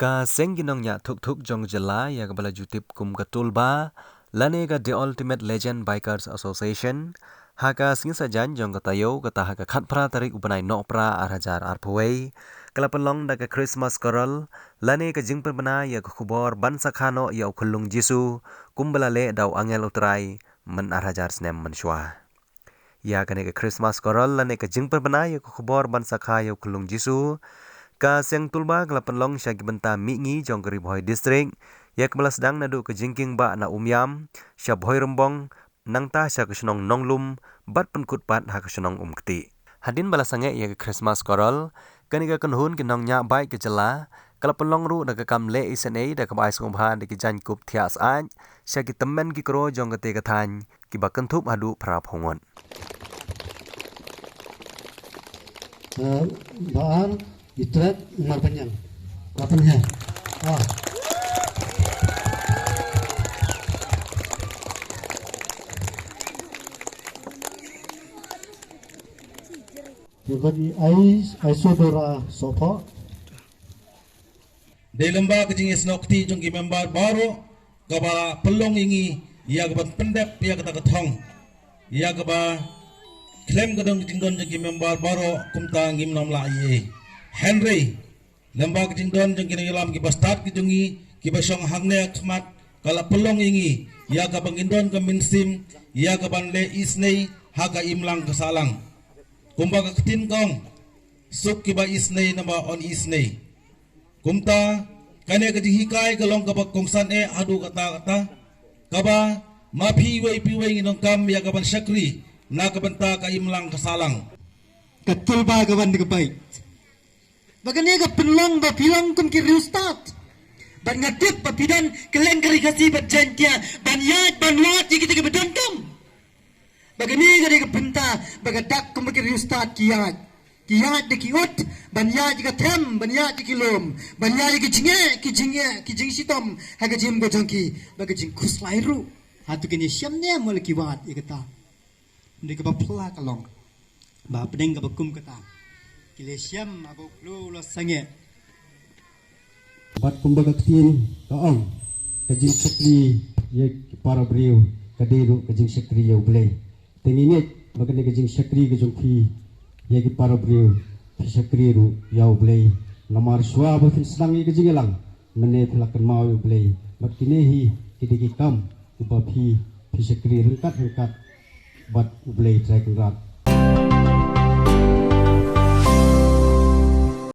Ka sengginongnya Thuk jong jela ya kabala jutip kum ka Tulba lane ka The Ultimate Legend Bikers Association haka singsa jan jong ka tayo kata haka khatpra tarik upanai nokpra arhajar Bhoi kalapelong da ka Krismas korol lane ka jingper bana ya ka Khubor ban sakhano ya khulung Jisu kumbala le daw angel utrai men arhajar snem men shwa ya kane ka Krismas korol lane ka jingper bana ya ka Khubor ban sakha ya khulung Jisu ka seng Tulba kelapan long syagi Bynta Mihngi jong keri Bhoi district ya kebala sedang nadu ke jingking ba na umyam sya Bhoi rembong nang ta sya kesenong nonglum bat penkut pat ha kesenong keti hadin bala sange ya ke Krismas korol kani ka kenhun kinong nya bai ke jela kelapan long ru da ke kam le isne da ke bai sungba da ke jan kup thias an sya ki temen ki kro jong ke te kathan ki ba kentup hadu pra phongon baar Itret umar panjang. Kapan ya? Jadi ai saudara sofa. Di lembah kecing esnokti jong member baru kaba pelong ingi ya kaba pendep ya kata ketong ya kaba klaim kadang kecing jong member baru kumta ngim nom la ye. Henry lembag jingdon jeng kini ilam ki bastat ki jungi ki basong hangne khmat kala pelong ingi ya ka bangindon ka minsim ya ka ban le isnei ha ka imlang kasalang kumba ka tin kong suk ki ba isnei namba on isnei kumta kane ka hikai ka long ka ba kongsan e adu kata ka ba mapi wei piwei nginong kam ya ka ban syakri na ka banta ka imlang kasalang Tulba ka ban ka bai Bagani ka penlong ba pilang kum ki riustat. Ban ngatip ba pidan keleng kari kasi ba jentia ban yat ban wat ki kita bedontom. Bagani ka Bynta bagadak kum ki riustat kiat. Kiat de kiot ban yat ki tem ban yat ki lom ban yat ki jing sitom ha ka jim bojongki ba ka jing kuslairu. Hatu kini syamne mol ki wat ikata. Ndi ka ba pla kalong. Ba pedeng ka ba kum kata. Kilesiam abu lu lo sange. Bat kumbaga tin kaong kajing sekri ye para brio kaderu kajing sekri ye ublay. Tinginit bagani kajing sekri kajong pi ye para brio sekri ru ya ublay. Namar shwa bafin senang ye kajing elang mene pelakan mau ublay. Bat kinehi kidiki kam kubapi sekri rengkat bat ublay try kengrat.